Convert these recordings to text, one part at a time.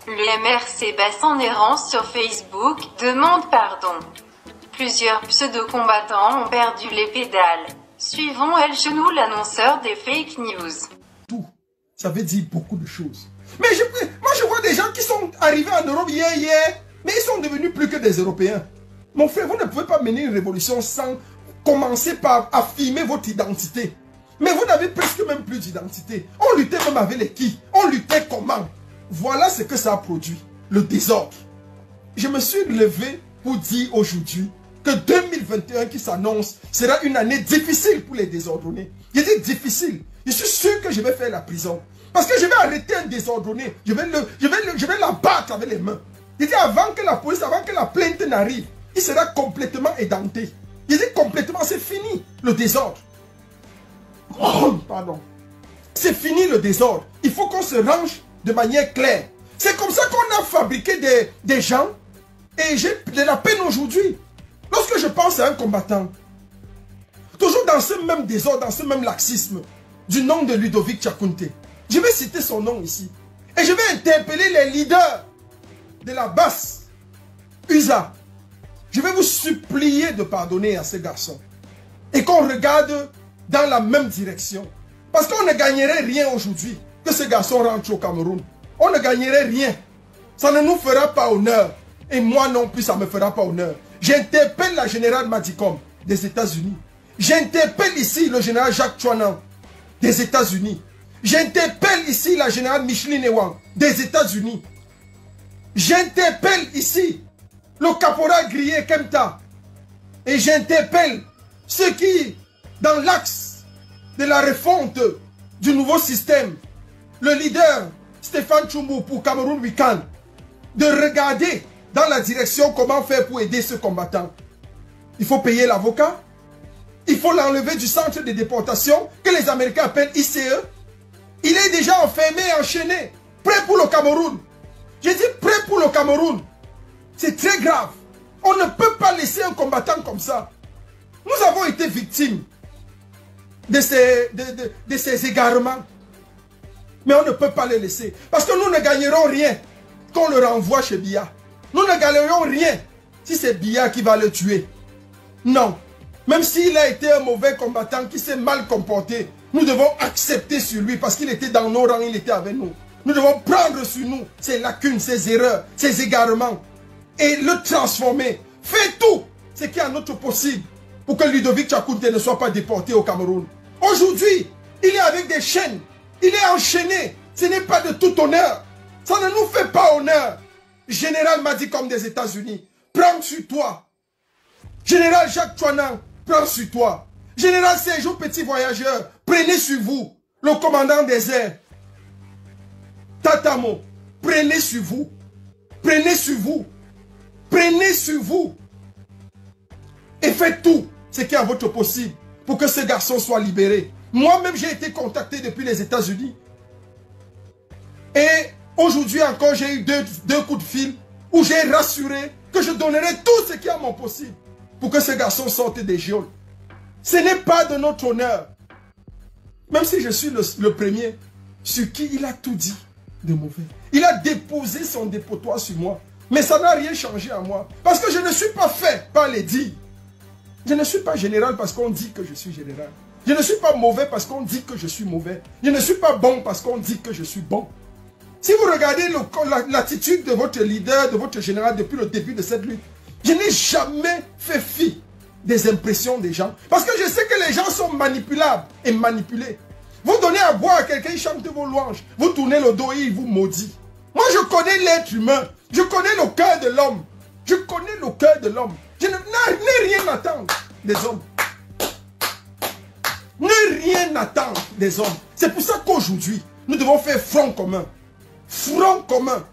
Le MRC Basse en errance sur Facebook demande pardon. Plusieurs pseudo-combattants ont perdu les pédales. Suivons El Chenou, l'annonceur des fake news. Tout, ça veut dire beaucoup de choses. Mais moi je vois des gens qui sont arrivés en Europe hier, mais ils sont devenus plus que des Européens. Mon frère, vous ne pouvez pas mener une révolution sans commencer par affirmer votre identité. Mais vous n'avez presque même plus d'identité. On luttait même avec les qui? On luttait comment? Voilà ce que ça a produit, le désordre. Je me suis levé pour dire aujourd'hui que 2021 qui s'annonce sera une année difficile pour les désordonnés. Je dis difficile. Je suis sûr que je vais faire la prison. Parce que je vais arrêter un désordonné. Je vais l'abattre avec les mains. Je dis avant que la police, avant que la plainte n'arrive, il sera complètement édenté. Je dis complètement, c'est fini le désordre. Oh, pardon. C'est fini le désordre. Il faut qu'on se range de manière claire. C'est comme ça qu'on a fabriqué des gens. Et j'ai de la peine aujourd'hui. Lorsque je pense à un combattant, toujours dans ce même désordre, dans ce même laxisme, du nom de Ludovic Tchakounte, je vais citer son nom ici. Et je vais interpeller les leaders de la basse USA. Je vais vous supplier de pardonner à ces garçons. Et qu'on regarde dans la même direction. Parce qu'on ne gagnerait rien aujourd'hui que ces garçons rentrent au Cameroun. On ne gagnerait rien. Ça ne nous fera pas honneur. Et moi non plus, ça ne me fera pas honneur. J'interpelle la générale Madicom des États-Unis. J'interpelle ici le général Jacques Chouanan des États-Unis. J'interpelle ici la générale Micheline Ewang des États-Unis. J'interpelle ici le caporal Grillé Kemta. Et j'interpelle ceux qui, dans l'axe de la refonte du nouveau système, le leader Stéphane Tchoumou pour Cameroun Weekend, de regarder dans la direction comment faire pour aider ce combattant. Il faut payer l'avocat. Il faut l'enlever du centre de déportation que les Américains appellent ICE. Il est déjà enfermé, enchaîné, prêt pour le Cameroun. J'ai dit prêt pour le Cameroun. C'est très grave. On ne peut pas laisser un combattant comme ça. Nous avons été victimes de ces égarements. Mais on ne peut pas les laisser. Parce que nous ne gagnerons rien qu'on le renvoie chez Biya. Nous ne gagnerons rien si c'est Biya qui va le tuer. Non. Même s'il a été un mauvais combattant qui s'est mal comporté, nous devons accepter sur lui parce qu'il était dans nos rangs, il était avec nous. Nous devons prendre sur nous ses lacunes, ses erreurs, ses égarements et le transformer. Faire tout ce qui est à notre possible pour que Ludovic Tchakounte ne soit pas déporté au Cameroun. Aujourd'hui, il est avec des chaînes. Il est enchaîné. Ce n'est pas de tout honneur. Ça ne nous fait pas honneur. Général Madicom des États-Unis, prends sur toi. Général Jacques Chouanan, prends sur toi. Général Séjour Petit Voyageur, prenez sur vous. Le commandant des airs, Tatamo, prenez sur vous. Prenez sur vous. Prenez sur vous. Et faites tout ce qui est à votre possible pour que ce garçon soit libéré. Moi-même, j'ai été contacté depuis les États-Unis. Et aujourd'hui encore, j'ai eu deux coups de fil où j'ai rassuré que je donnerai tout ce qui est à mon possible pour que ce garçon sorte des geôles. Ce n'est pas de notre honneur. Même si je suis le premier sur qui il a tout dit de mauvais. Il a déposé son dépotoir sur moi. Mais ça n'a rien changé à moi. Parce que je ne suis pas fait par les dires. Je ne suis pas général parce qu'on dit que je suis général. Je ne suis pas mauvais parce qu'on dit que je suis mauvais. Je ne suis pas bon parce qu'on dit que je suis bon. Si vous regardez l'attitude de votre leader, de votre général depuis le début de cette lutte, je n'ai jamais fait fi des impressions des gens. Parce que je sais que les gens sont manipulables et manipulés. Vous donnez à boire à quelqu'un, il chante vos louanges. Vous tournez le dos et il vous maudit. Moi, je connais l'être humain. Je connais le cœur de l'homme. Je connais le cœur de l'homme. Je n'ai rien attendre des hommes. Ne rien attendre des hommes. C'est pour ça qu'aujourd'hui, nous devons faire front commun. Front commun.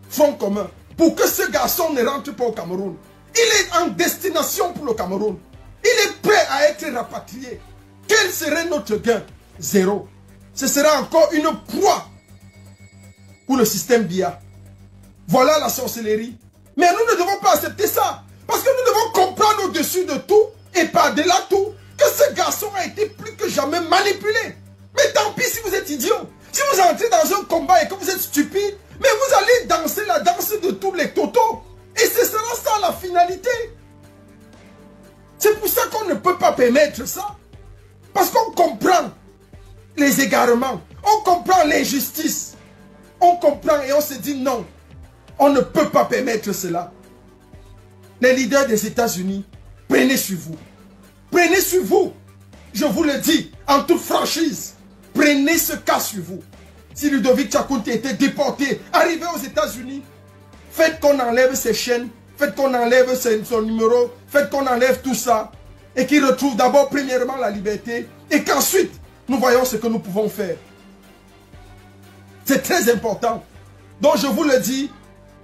Front commun. Pour que ce garçon ne rentre pas au Cameroun. Il est en destination pour le Cameroun. Il est prêt à être rapatrié. Quel serait notre gain? Zéro. Ce sera encore une proie pour le système Biya. Voilà la sorcellerie. Mais nous ne devons pas accepter ça. Parce que nous devons comprendre au-dessus de tout et par-delà tout que ce garçon a été plus que jamais manipulé. Mais tant pis si vous êtes idiot. Si vous entrez dans un combat et que vous êtes stupide, mais vous allez dans reste de tous les totaux. Et ce sera ça la finalité. C'est pour ça qu'on ne peut pas permettre ça. Parce qu'on comprend les égarements. On comprend l'injustice. On comprend et on se dit non. On ne peut pas permettre cela. Les leaders des États-Unis, prenez sur vous. Prenez sur vous. Je vous le dis en toute franchise. Prenez ce cas sur vous. Si Ludovic Tchakounté était déporté, arrivé aux États-Unis, faites qu'on enlève ses chaînes, faites qu'on enlève son numéro, faites qu'on enlève tout ça. Et qu'il retrouve d'abord premièrement la liberté. Et qu'ensuite, nous voyons ce que nous pouvons faire. C'est très important. Donc je vous le dis,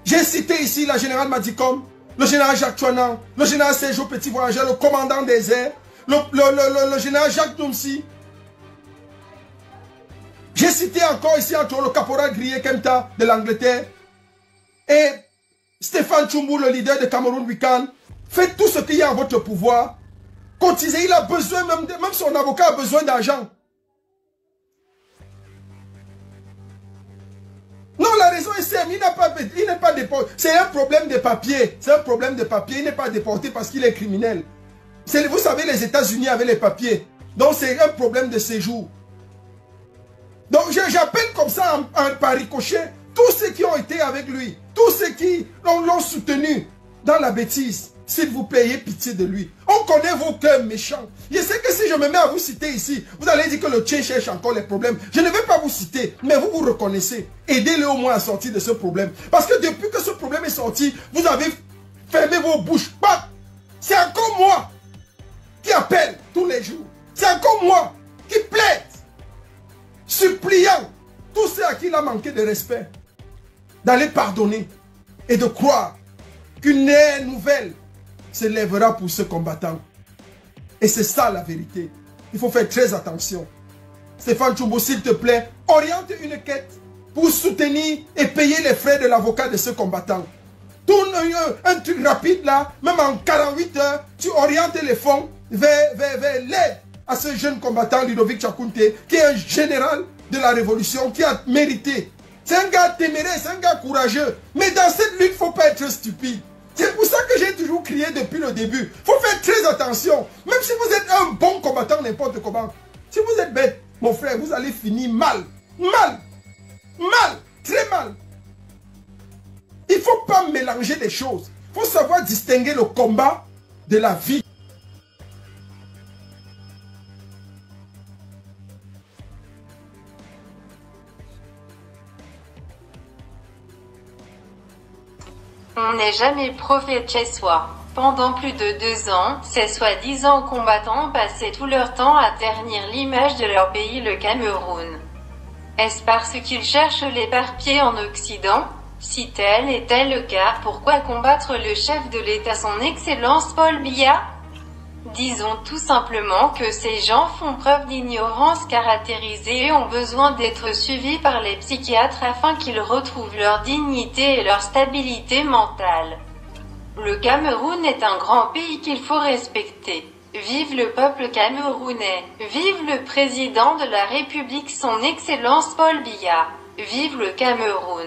j'ai cité ici la générale Madicom, le général Jacques Chouanan, le général Sergio Petit Voyageur, le commandant des airs, le général Jacques Noumsi. J'ai cité encore ici entre le caporal Grillé Kemta de l'Angleterre et Stéphane Tchoumbou, le leader de Cameroun Weekend. Faites tout ce qu'il y a en votre pouvoir. Cotisez, il a besoin, même son avocat a besoin d'argent. Non, la raison est simple, il n'est pas déporté. C'est un problème de papier. C'est un problème de papier. Il n'est pas déporté parce qu'il est criminel. Vous savez, les États-Unis avaient les papiers. Donc c'est un problème de séjour. Donc j'appelle comme ça par ricochet tous ceux qui ont été avec lui, tous ceux qui l'ont soutenu dans la bêtise. S'il vous plaît, ayez pitié de lui. On connaît vos cœurs méchants. Je sais que si je me mets à vous citer ici, vous allez dire que le tien cherche encore les problèmes. Je ne vais pas vous citer, mais vous vous reconnaissez. Aidez-le au moins à sortir de ce problème. Parce que depuis que ce problème est sorti, vous avez fermé vos bouches. C'est encore moi qui appelle tous les jours. C'est encore moi qui plaide, suppliant tous ceux à qui il a manqué de respect, d'aller pardonner et de croire qu'une ère nouvelle se lèvera pour ce combattant. Et c'est ça la vérité. Il faut faire très attention. Stéphane Tchoumbou, s'il te plaît, oriente une quête pour soutenir et payer les frais de l'avocat de ce combattant. Tourne un truc rapide là, même en 48 heures, tu orientes les fonds vers l'aide à ce jeune combattant Ludovic Tchakounté, qui est un général de la révolution, qui a mérité. C'est un gars téméraire, c'est un gars courageux. Mais dans cette lutte, il ne faut pas être stupide. C'est pour ça que j'ai toujours crié depuis le début. Il faut faire très attention. Même si vous êtes un bon combattant, n'importe comment. Si vous êtes bête, mon frère, vous allez finir mal. Mal. Mal. Très mal. Il ne faut pas mélanger les choses. Il faut savoir distinguer le combat de la vie. On n'est jamais prophète chez soi. Pendant plus de 2 ans, ces soi-disant combattants passaient tout leur temps à ternir l'image de leur pays, le Cameroun. Est-ce parce qu'ils cherchent l'éparpiller en Occident? Si tel était le cas, pourquoi combattre le chef de l'État, son Excellence Paul Biya? Disons tout simplement que ces gens font preuve d'ignorance caractérisée et ont besoin d'être suivis par les psychiatres afin qu'ils retrouvent leur dignité et leur stabilité mentale. Le Cameroun est un grand pays qu'il faut respecter. Vive le peuple camerounais. Vive le président de la République, son Excellence Paul Biya. Vive le Cameroun.